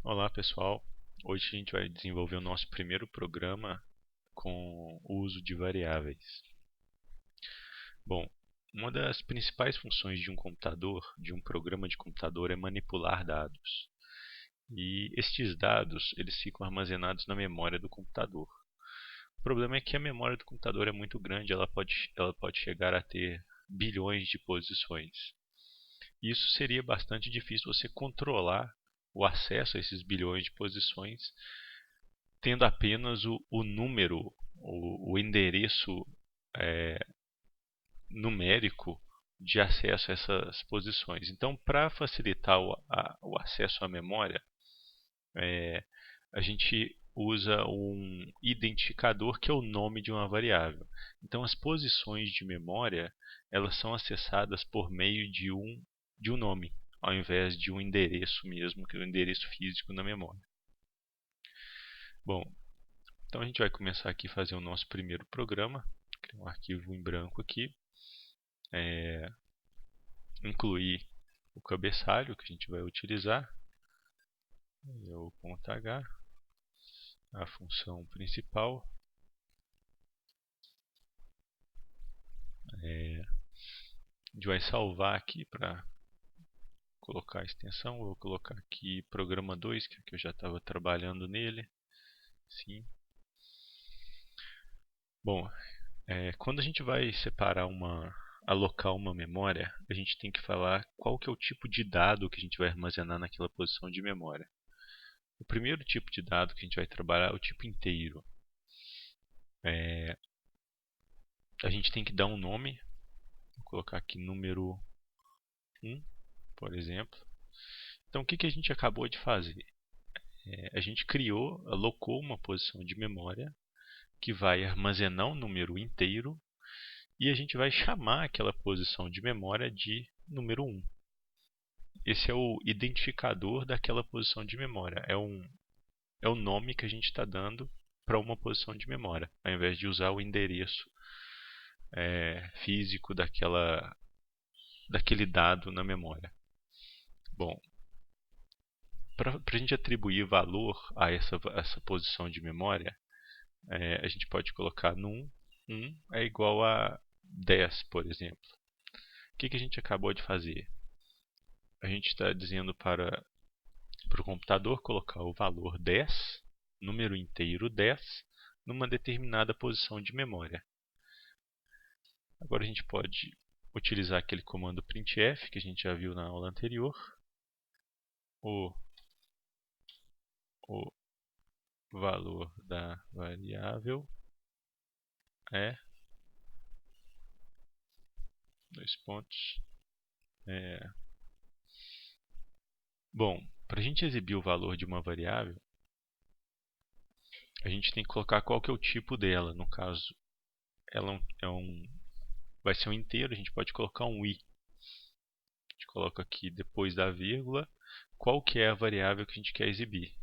Olá pessoal, hoje a gente vai desenvolver o nosso primeiro programa com o uso de variáveis. Bom, uma das principais funções de um computador, de um programa de computador, é manipular dados. E estes dados eles ficam armazenados na memória do computador. O problema é que a memória do computador é muito grande, ela pode chegar a ter bilhões de posições. Isso seria bastante difícil você controlar o acesso a esses bilhões de posições, tendo apenas o número, o endereço é, numérico de acesso a essas posições. Então, para facilitar o acesso à memória, é, a gente usa um identificador que é o nome de uma variável. Então, as posições de memória elas são acessadas por meio de um nome, ao invés de um endereço mesmo, que é o endereço físico na memória. Bom, então a gente vai começar aqui a fazer o nosso primeiro programa. Criar um arquivo em branco aqui. Incluir o cabeçalho que a gente vai utilizar. É o .h. A função principal. A gente vai salvar aqui para colocar a extensão. Vou colocar aqui programa 2, que é que eu já estava trabalhando nele. Sim. Bom, quando a gente vai separar alocar uma memória, a gente tem que falar qual que é o tipo de dado que a gente vai armazenar naquela posição de memória. O primeiro tipo de dado que a gente vai trabalhar é o tipo inteiro. A gente tem que dar um nome. Vou colocar aqui número 1, por exemplo. Então, o que a gente acabou de fazer? A gente alocou uma posição de memória que vai armazenar um número inteiro e a gente vai chamar aquela posição de memória de número 1. Esse é o identificador daquela posição de memória. É o nome que a gente está dando para uma posição de memória, ao invés de usar o endereço físico daquele dado na memória. Bom, para a gente atribuir valor a essa posição de memória, a gente pode colocar num 1 é igual a 10, por exemplo. O que a gente acabou de fazer? A gente está dizendo para o computador colocar o valor 10, número inteiro 10, numa determinada posição de memória. Agora a gente pode utilizar aquele comando printf que a gente já viu na aula anterior. O valor da variável é dois pontos. Bom, para a gente exibir o valor de uma variável, a gente tem que colocar qual que é o tipo dela. No caso, ela vai ser um inteiro, a gente pode colocar um i. A gente coloca aqui depois da vírgula qual que é a variável que a gente quer exibir.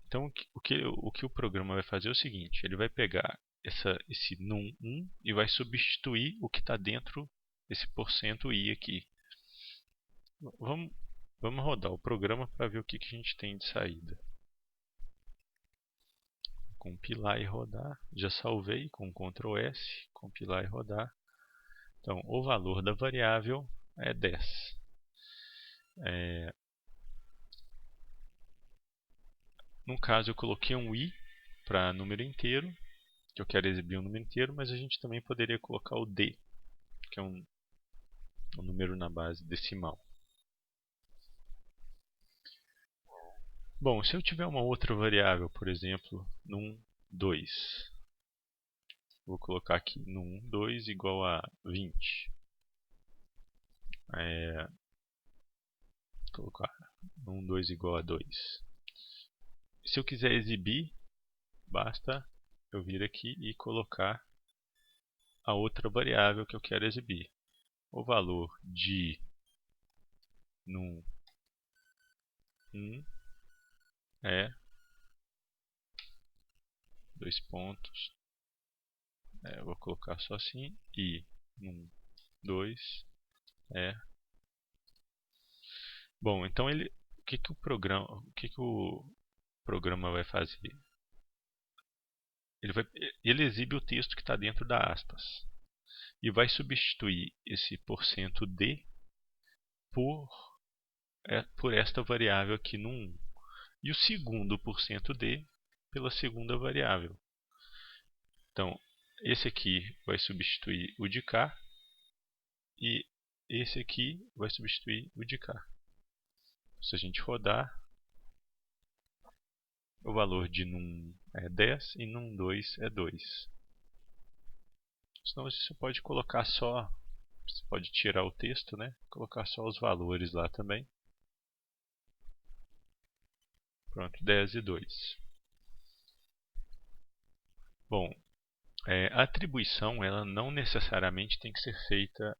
Então, o que o programa vai fazer é o seguinte: ele vai pegar esse num1 e vai substituir o que está dentro desse %i aqui. Vamos rodar o programa para ver o que a gente tem de saída. Compilar e rodar. Já salvei com Ctrl S. Compilar e rodar. Então, o valor da variável é 10. No caso, eu coloquei um i para número inteiro, que eu quero exibir um número inteiro, mas a gente também poderia colocar o d, que é um número na base decimal. Bom, se eu tiver uma outra variável, por exemplo, num 2, vou colocar aqui num 2 igual a 20. Colocar num 2 igual a 2. Se eu quiser exibir, basta eu vir aqui e colocar a outra variável que eu quero exibir. O valor de num 1 é dois pontos. Eu vou colocar só assim. E num 2 é. Bom, então o programa vai fazer? Ele exibe o texto que está dentro da aspas e vai substituir esse %d por esta variável aqui no 1. E o segundo %d pela segunda variável. Então, esse aqui vai substituir o de cá e esse aqui vai substituir o de cá. Se a gente rodar, o valor de num é 10 e num2 é 2. Senão você pode colocar só, você pode tirar o texto, né? Colocar só os valores lá também. Pronto, 10 e 2. Bom, a atribuição ela não necessariamente tem que ser feita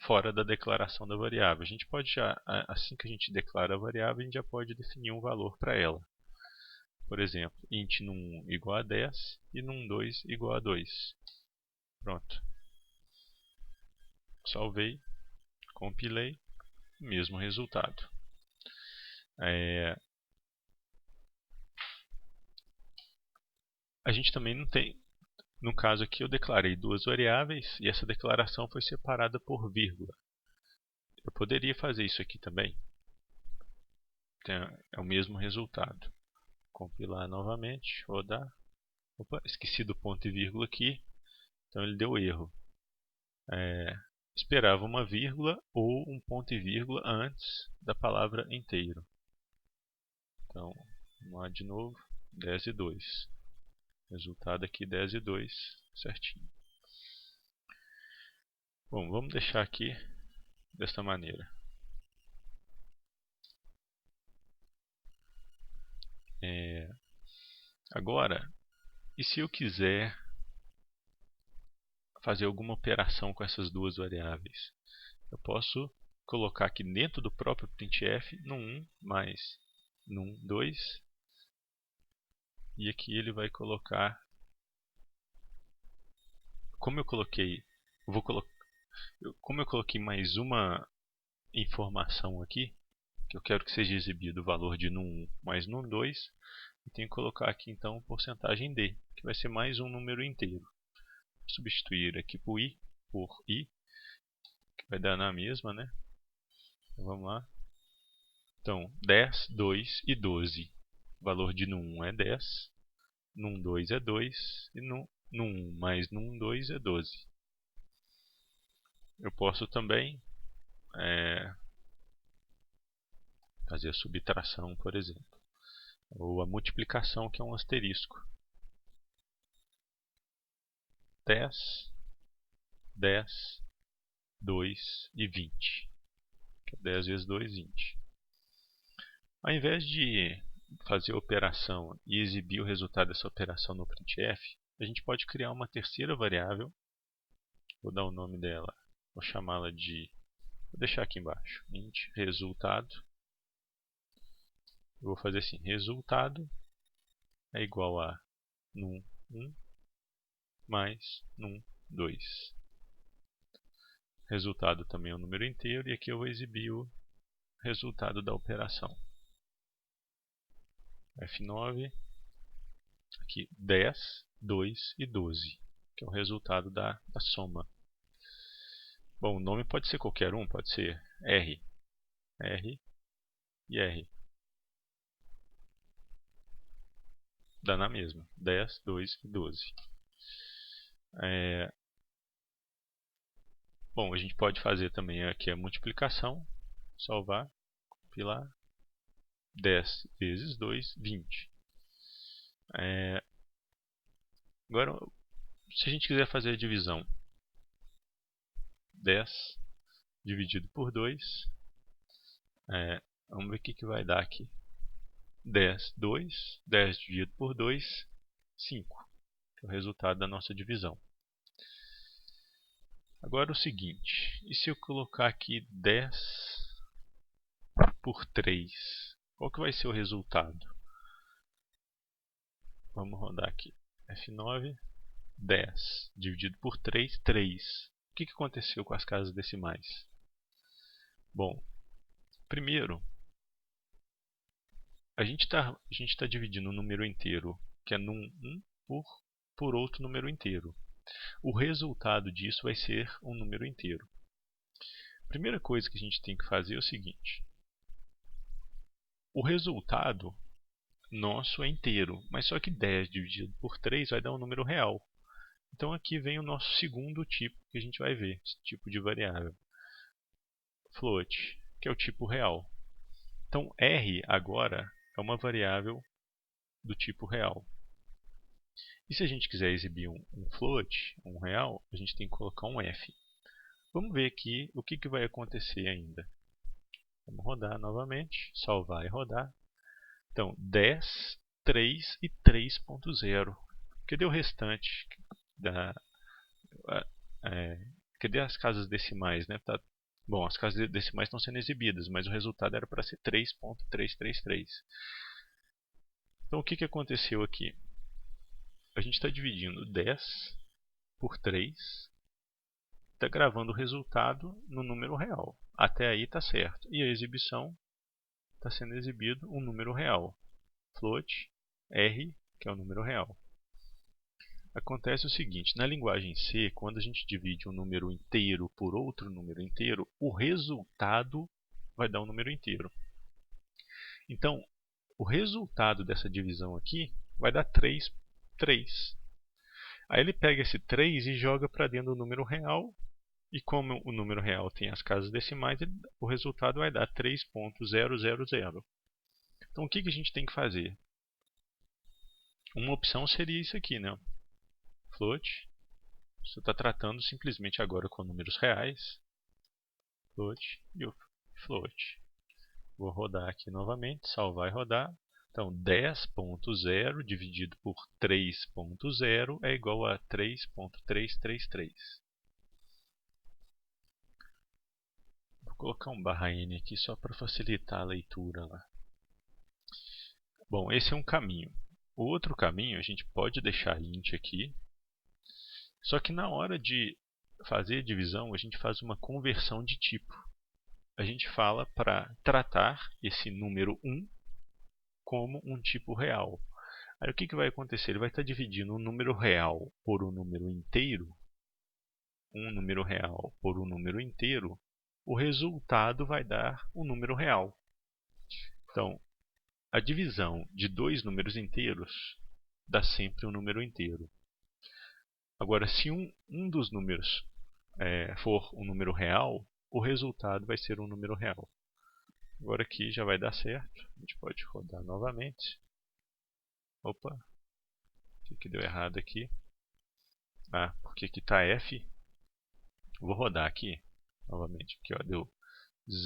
fora da declaração da variável. A gente pode já, assim que a gente declara a variável, a gente já pode definir um valor para ela. Por exemplo, int num igual a 10 e num2 igual a 2. Pronto. Salvei, compilei, mesmo resultado. A gente também não tem, no caso aqui eu declarei duas variáveis e essa declaração foi separada por vírgula. Eu poderia fazer isso aqui também. É o mesmo resultado. Compilar novamente, rodar. Opa, esqueci do ponto e vírgula aqui, então ele deu erro. Esperava uma vírgula ou um ponto e vírgula antes da palavra inteiro. Então, vamos lá de novo, 10 e 2. Resultado aqui 10 e 2, certinho. Bom, vamos deixar aqui desta maneira. Agora, e se eu quiser fazer alguma operação com essas duas variáveis? Eu posso colocar aqui dentro do próprio printf num1 mais num2 e aqui ele vai colocar, como eu coloquei mais uma informação aqui, que eu quero que seja exibido o valor de num1 mais num2, eu tenho que colocar aqui então porcentagem d, que vai ser mais um número inteiro. Vou substituir aqui por i, que vai dar na mesma, né? Então, vamos lá. Então, 10, 2 e 12. O valor de num1 é 10, num2 é 2 e num1 mais num2 é 12. Eu posso também fazer a subtração, por exemplo, ou a multiplicação, que é um asterisco. 10, 10, 2 e 20. 10 vezes 2, 20. Ao invés de fazer a operação e exibir o resultado dessa operação no printf, a gente pode criar uma terceira variável. Vou dar o nome dela, vou chamá-la de, vou deixar aqui embaixo, int resultado. Eu vou fazer assim, resultado é igual a num1 mais num2. Resultado também é um número inteiro e aqui eu vou exibir o resultado da operação. F9, aqui 10, 2 e 12, que é o resultado da soma. Bom, o nome pode ser qualquer um, pode ser R, R e R. Dá na mesma, 10, 2 e 12. Bom, a gente pode fazer também aqui a multiplicação, salvar, compilar, 10 vezes 2, 20. Agora, se a gente quiser fazer a divisão, 10 dividido por 2, vamos ver o que vai dar aqui. 10, 2, 10 dividido por 2, 5, que é o resultado da nossa divisão. Agora o seguinte, e se eu colocar aqui 10 por 3, qual que vai ser o resultado? Vamos rodar aqui, F9, 10 dividido por 3, 3. O que aconteceu com as casas decimais? Bom, Primeiro, a gente tá dividindo um número inteiro, que é num1, por outro número inteiro. O resultado disso vai ser um número inteiro. A primeira coisa que a gente tem que fazer é o seguinte. O resultado nosso é inteiro, mas só que 10 dividido por 3 vai dar um número real. Então aqui vem o nosso segundo tipo que a gente vai ver, esse tipo de variável. Float, que é o tipo real. Então R agora é uma variável do tipo real. E se a gente quiser exibir um float, um real, a gente tem que colocar um F. Vamos ver aqui o que vai acontecer ainda. Vamos rodar novamente, salvar e rodar. Então, 10, 3 e 3.0. Cadê o restante? É, cadê as casas decimais? Né? Bom, as casas decimais estão sendo exibidas, mas o resultado era para ser 3.333. Então, o que aconteceu aqui? A gente está dividindo 10 por 3, está gravando o resultado no número real. Até aí está certo. E a exibição está sendo exibido um número real. Float R, que é o número real. Acontece o seguinte, na linguagem C, quando a gente divide um número inteiro por outro número inteiro, o resultado vai dar um número inteiro. Então, o resultado dessa divisão aqui vai dar 3. Aí ele pega esse 3 e joga para dentro do número real. E como o número real tem as casas decimais, o resultado vai dar 3.000. Então o que a gente tem que fazer? Uma opção seria isso aqui, né? Float. Você está tratando simplesmente agora com números reais. Float e o float. Vou rodar aqui novamente, salvar e rodar. Então 10.0 dividido por 3.0 é igual a 3.333. Vou colocar um /n aqui só para facilitar a leitura lá. Bom, esse é um caminho. O outro caminho a gente pode deixar int aqui. Só que na hora de fazer a divisão, a gente faz uma conversão de tipo. A gente fala para tratar esse número 1 como um tipo real. Aí o que vai acontecer? Ele vai estar dividindo um número real por um número inteiro, um número real por um número inteiro, o resultado vai dar um número real. Então, a divisão de dois números inteiros dá sempre um número inteiro. Agora, se um dos números for um número real, o resultado vai ser um número real. Agora aqui já vai dar certo. A gente pode rodar novamente. Opa, o que deu errado aqui? Ah, porque aqui está F. Vou rodar aqui novamente. Aqui, ó, deu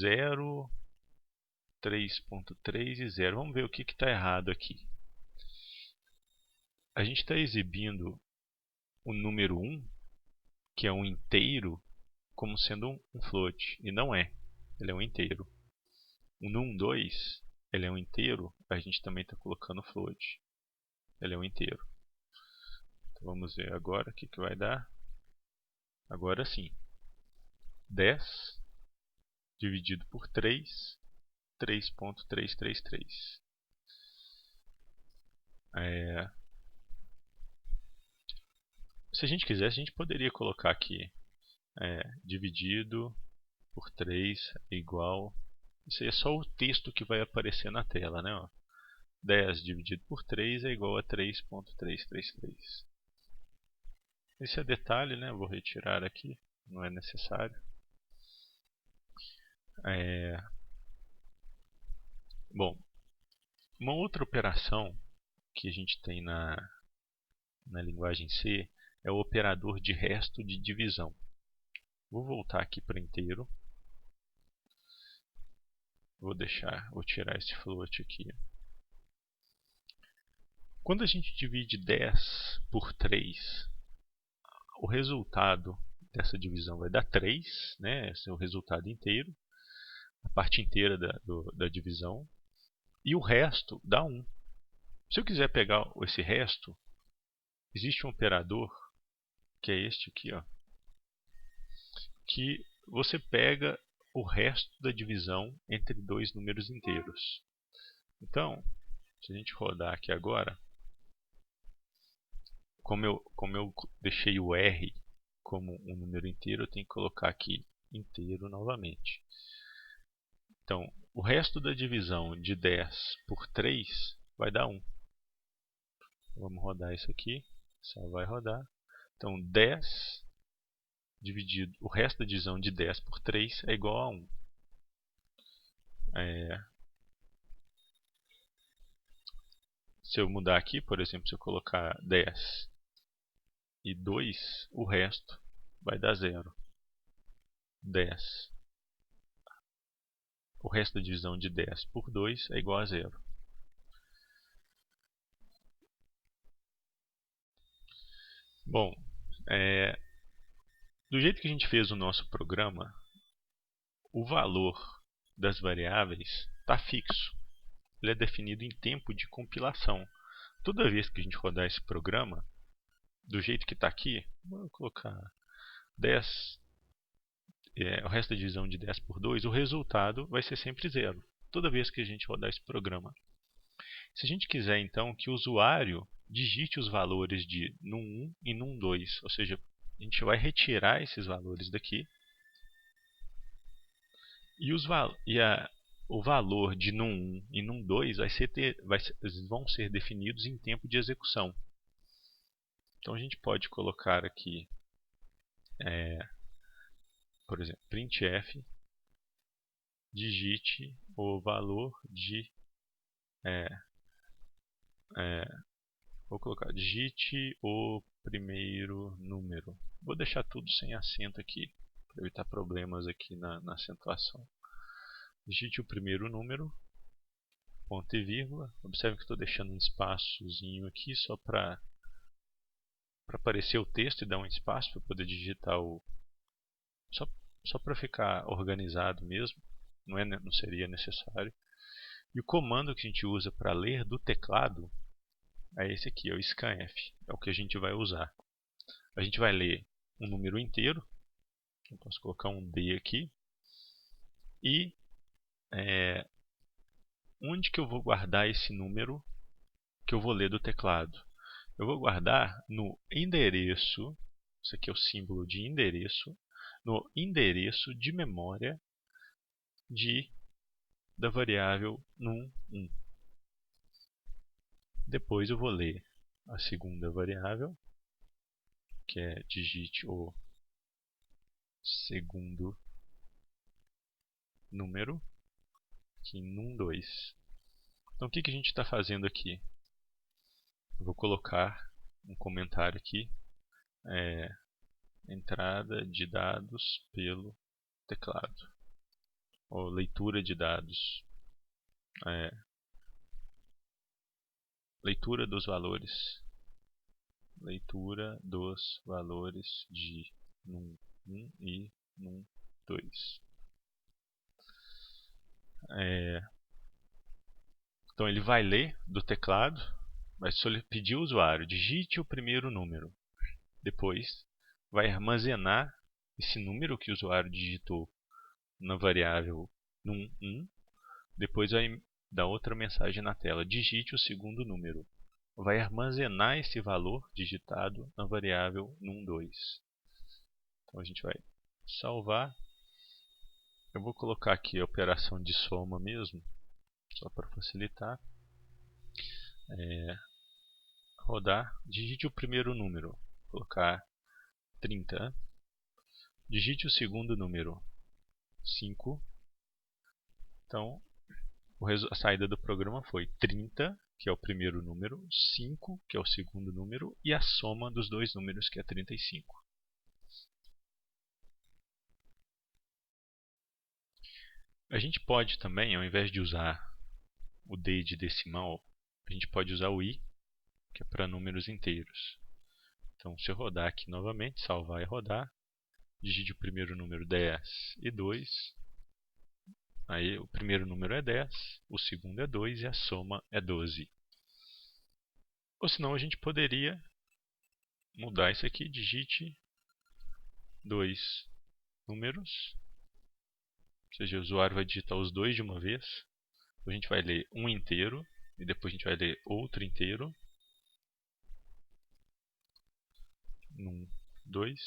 0, 3.3 e 0. Vamos ver o que está errado aqui. A gente está exibindo o número 1, que é um inteiro, como sendo um float. E não é. Ele é um inteiro. O num2, ele é um inteiro. A gente também está colocando float. Ele é um inteiro. Então, vamos ver agora o que vai dar. Agora sim. 10 dividido por 3, 3.333. Se a gente quisesse, a gente poderia colocar aqui dividido por 3 é igual. Isso aí é só o texto que vai aparecer na tela, né? Ó. 10 dividido por 3 é igual a 3.333. Esse é detalhe, né? Eu vou retirar aqui, não é necessário. Bom, uma outra operação que a gente tem na linguagem C é o operador de resto de divisão. Vou voltar aqui para inteiro. Vou tirar esse float aqui. Quando a gente divide 10 por 3, o resultado dessa divisão vai dar 3, né? Esse é o resultado inteiro, a parte inteira da divisão. E o resto dá 1. Se eu quiser pegar esse resto, existe um operador, que é este aqui, ó, que você pega o resto da divisão entre dois números inteiros. Então, se a gente rodar aqui agora, como eu deixei o R como um número inteiro, eu tenho que colocar aqui inteiro novamente. Então, o resto da divisão de 10 por 3 vai dar 1. Vamos rodar isso aqui, só vai rodar. Então, 10 dividido, o resto da divisão de 10 por 3 é igual a 1. Se eu mudar aqui, por exemplo, se eu colocar 10 e 2, o resto vai dar 0. 10. O resto da divisão de 10 por 2 é igual a 0. Bom, do jeito que a gente fez o nosso programa, o valor das variáveis está fixo. Ele é definido em tempo de compilação. Toda vez que a gente rodar esse programa, do jeito que está aqui, vou colocar 10, o resto da divisão de 10 por 2, o resultado vai ser sempre 0. Toda vez que a gente rodar esse programa. Se a gente quiser então que o usuário digite os valores de num1 e num2, ou seja, a gente vai retirar esses valores daqui e, o valor de num1 e num2 vão ser definidos em tempo de execução. Então a gente pode colocar aqui, por exemplo, printf digite o valor de vou colocar digite o primeiro número. Vou deixar tudo sem acento aqui para evitar problemas aqui na acentuação. Digite o primeiro número, ponto e vírgula. Observe que estou deixando um espaçozinho aqui só para aparecer o texto e dar um espaço para poder digitar só para ficar organizado mesmo. Não seria necessário. E o comando que a gente usa para ler do teclado é esse aqui, é o scanf. É o que a gente vai usar. A gente vai ler um número inteiro. Eu posso colocar um D aqui. E onde que eu vou guardar esse número que eu vou ler do teclado? Eu vou guardar no endereço, isso aqui é o símbolo de endereço, no endereço de memória da variável num1. Depois eu vou ler a segunda variável, que é digite o segundo número, aqui em num2. Então o que a gente está fazendo aqui? Eu vou colocar um comentário aqui, entrada de dados pelo teclado, ou leitura de dados, leitura dos valores de num1 e num2. Então ele vai ler do teclado, vai pedir ao usuário, digite o primeiro número. Depois vai armazenar esse número que o usuário digitou na variável num1. Depois vai dar outra mensagem na tela, digite o segundo número. Vai armazenar esse valor digitado na variável num2. Então a gente vai salvar. Eu vou colocar aqui a operação de soma mesmo, só para facilitar. Rodar, digite o primeiro número, vou colocar 30. Digite o segundo número, 5. Então a saída do programa foi 30, que é o primeiro número, 5, que é o segundo número, e a soma dos dois números, que é 35. A gente pode também, ao invés de usar o D de decimal, a gente pode usar o I, que é para números inteiros. Então, se eu rodar aqui novamente, salvar e rodar, digite o primeiro número 10 e 2. Aí o primeiro número é 10, o segundo é 2 e a soma é 12. Ou senão a gente poderia mudar isso aqui, digite dois números Ou seja, o usuário vai digitar os dois de uma vez. A gente vai ler um inteiro e depois a gente vai ler outro inteiro. 1, 2.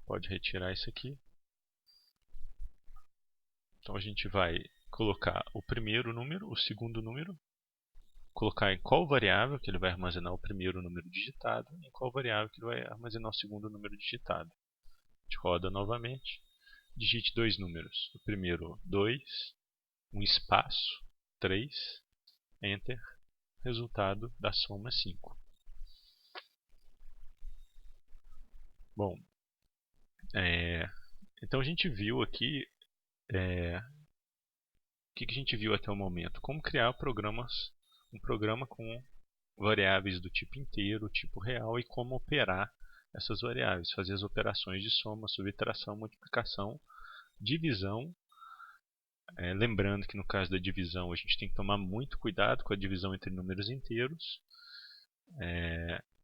Pode retirar isso aqui. Então a gente vai colocar o primeiro número, o segundo número, colocar em qual variável que ele vai armazenar o primeiro número digitado e em qual variável que ele vai armazenar o segundo número digitado. A gente roda novamente, digite dois números. O primeiro 2, um espaço 3, Enter, resultado da soma 5. Bom, então a gente viu aqui o que a gente viu até o momento? Como criar um programa com variáveis do tipo inteiro, tipo real e como operar essas variáveis, fazer as operações de soma, subtração, multiplicação, divisão. Lembrando que no caso da divisão a gente tem que tomar muito cuidado com a divisão entre números inteiros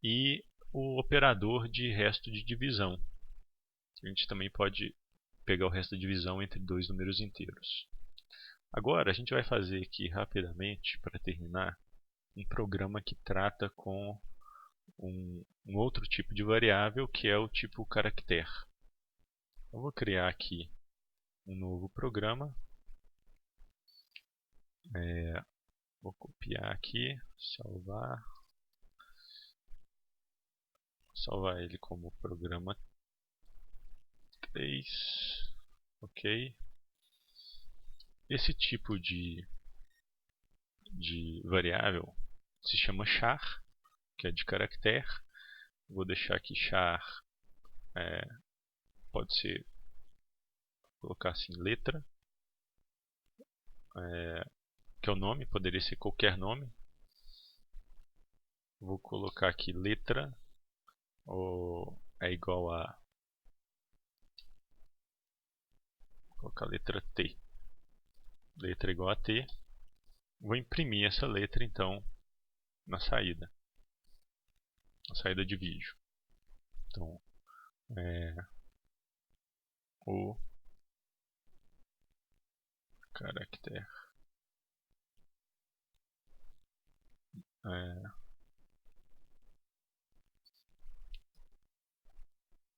e o operador de resto de divisão. A gente também pode pegar o resto da divisão entre dois números inteiros. Agora a gente vai fazer aqui rapidamente, para terminar, um programa que trata com um outro tipo de variável, que é o tipo caractere. Eu vou criar aqui um novo programa. Vou copiar aqui, salvar ele como programa 3. Ok. Esse tipo de variável se chama char, que é de caractere. Vou deixar aqui char, pode ser, colocar assim, letra, que é o nome, poderia ser qualquer nome. Vou colocar aqui letra é igual a, vou colocar letra T. Letra igual a T. Vou imprimir essa letra então na saída de vídeo. Então, o caractere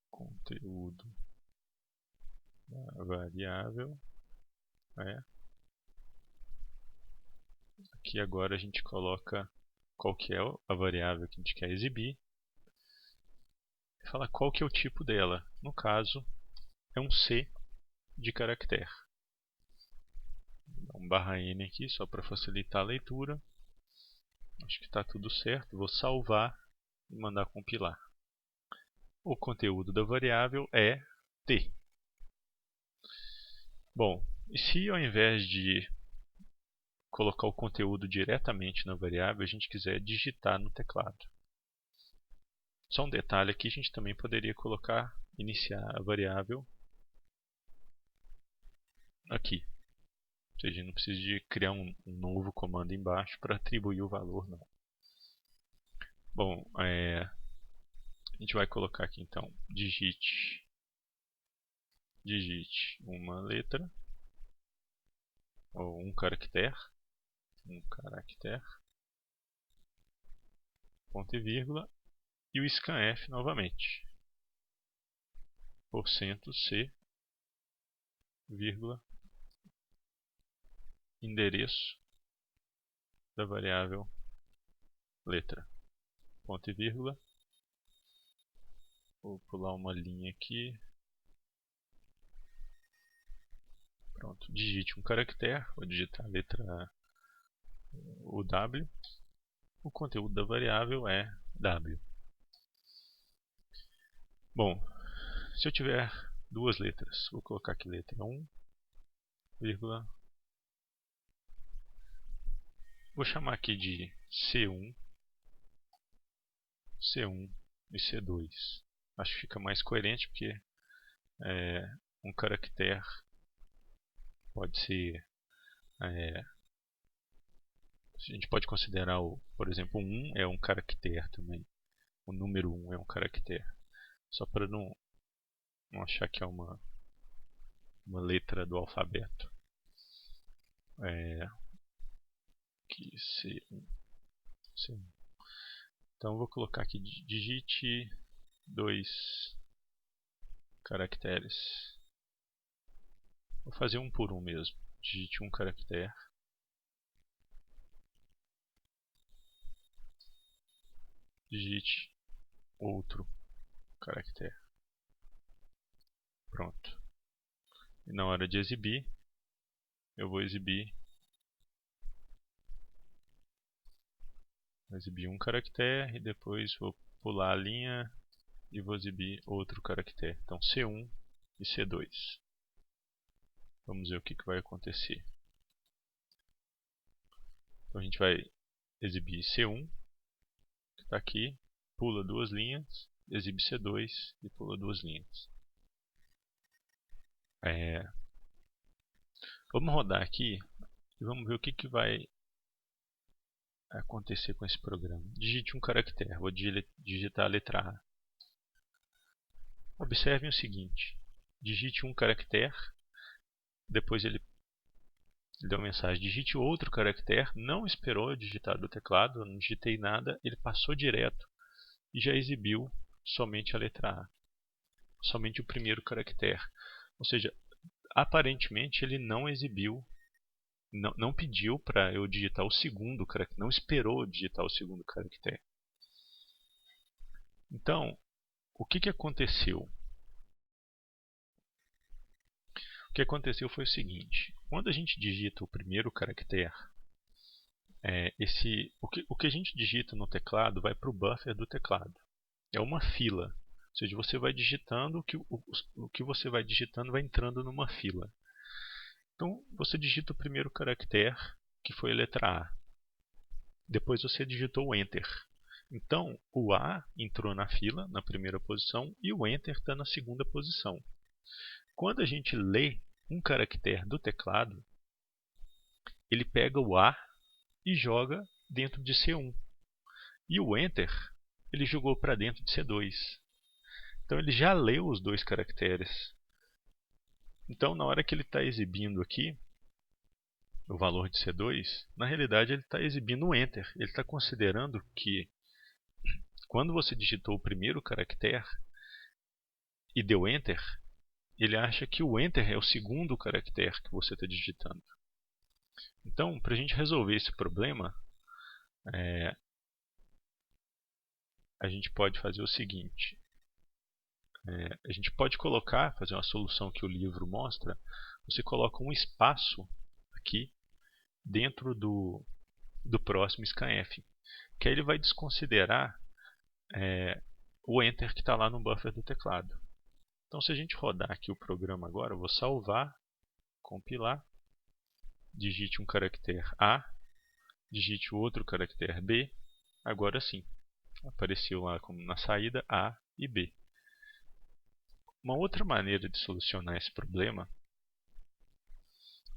conteúdo da variável aqui agora a gente coloca qual que é a variável que a gente quer exibir e fala qual que é o tipo dela. No caso, é um C de caractere. Vou dar um /n aqui só para facilitar a leitura. Acho que está tudo certo. Vou salvar e mandar compilar. O conteúdo da variável é T. Bom, e se ao invés de colocar o conteúdo diretamente na variável, a gente quiser digitar no teclado? Só um detalhe aqui, a gente também poderia iniciar a variável aqui. Ou seja, não precisa de criar um novo comando embaixo para atribuir o valor, não. Bom, a gente vai colocar aqui então, digite uma letra, ou um caractere, ponto e vírgula, e o scanf novamente, %c, vírgula, endereço da variável letra, ponto e vírgula. Vou pular uma linha aqui. Pronto, digite um caractere, vou digitar a letra o W. O conteúdo da variável é W. Bom, se eu tiver duas letras, vou colocar aqui letra 1, vírgula. Vou chamar aqui de C1 e C2. Acho que fica mais coerente porque um caractere pode ser, a gente pode considerar, por exemplo, 1 é um caractere também. O número 1 é um caractere. Só para não achar que é uma uma letra do alfabeto. Aqui, C1, C1. Então vou colocar aqui, digite 2 caracteres. Vou fazer um por um mesmo. Digite um caractere. Digite outro caractere. Pronto. E na hora de exibir, eu vou exibir um caractere e depois vou pular a linha e vou exibir outro caractere. Então C1 e C2. Vamos ver o que vai acontecer. Então a gente vai exibir C1, que está aqui, pula duas linhas, exibe C2 e pula duas linhas. Vamos rodar aqui e vamos ver o que vai acontecer com esse programa. Digite um caractere, vou digitar a letra A. Observem o seguinte, digite um caractere, depois ele deu uma mensagem, digite outro caractere, não esperou digitar do teclado, não digitei nada, ele passou direto e já exibiu somente a letra A, somente o primeiro caractere. Ou seja, aparentemente ele não exibiu, não pediu para eu digitar o segundo caractere, não esperou digitar o segundo caractere. Então, o que aconteceu? O que aconteceu foi o seguinte, quando a gente digita o primeiro caractere, o que a gente digita no teclado vai para o buffer do teclado. É uma fila, ou seja, você vai digitando, o que você vai digitando vai entrando numa fila. Então, você digita o primeiro caractere, que foi a letra A. Depois você digitou o Enter. Então, o A entrou na fila, na primeira posição, e o Enter está na segunda posição. Quando a gente lê um caractere do teclado, ele pega o A e joga dentro de C1. E o Enter, ele jogou para dentro de C2. Então, ele já leu os dois caracteres. Então, na hora que ele está exibindo aqui o valor de C2, na realidade ele está exibindo o Enter. Ele está considerando que quando você digitou o primeiro caractere e deu Enter, ele acha que o Enter é o segundo caractere que você está digitando. Então, para a gente resolver esse problema, a gente pode fazer o seguinte. A gente pode fazer uma solução que o livro mostra. Você coloca um espaço aqui dentro do próximo scanf, que aí ele vai desconsiderar o Enter que está lá no buffer do teclado. Então, se a gente rodar aqui o programa agora, eu vou salvar, compilar, digite um caractere A, digite outro caractere B, agora sim, apareceu lá como na saída A e B. Uma outra maneira de solucionar esse problema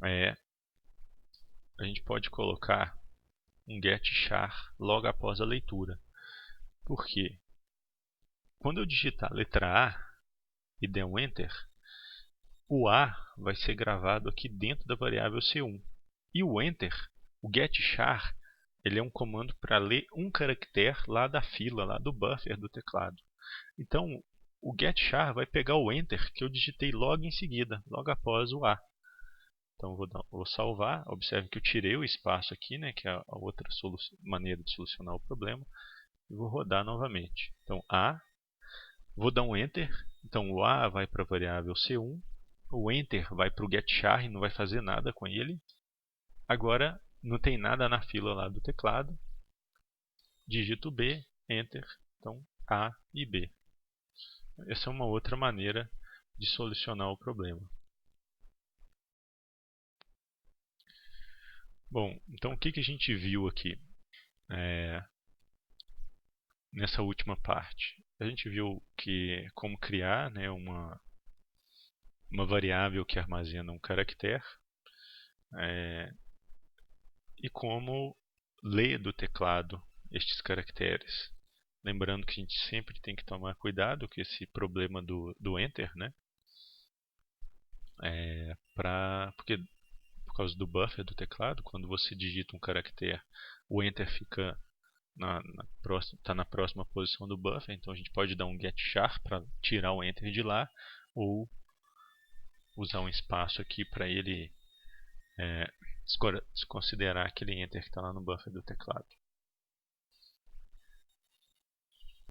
é a gente pode colocar um get char logo após a leitura. Por quê? Quando eu digitar a letra A e der um Enter, o A vai ser gravado aqui dentro da variável C1. E o Enter, o get char, ele é um comando para ler um caractere lá da fila, lá do buffer do teclado. Então, o get char vai pegar o Enter que eu digitei logo em seguida, logo após o A. Então, vou salvar. Observe que eu tirei o espaço aqui, né, que é a outra maneira de solucionar o problema. E vou rodar novamente. Então, A, vou dar um Enter. Então, o A vai para a variável C1. O Enter vai para o getChar e não vai fazer nada com ele. Agora, não tem nada na fila lá do teclado. Digito B, Enter. Então, A e B. Essa é uma outra maneira de solucionar o problema. Bom, então o que a gente viu aqui nessa última parte? A gente viu como criar, né, uma variável que armazena um caractere e como ler do teclado estes caracteres. Lembrando que a gente sempre tem que tomar cuidado com esse problema do Enter, né? Porque por causa do buffer do teclado, quando você digita um caractere, o Enter fica tá na próxima posição do buffer, então a gente pode dar um get char para tirar o Enter de lá, ou usar um espaço aqui para ele desconsiderar aquele Enter que está lá no buffer do teclado.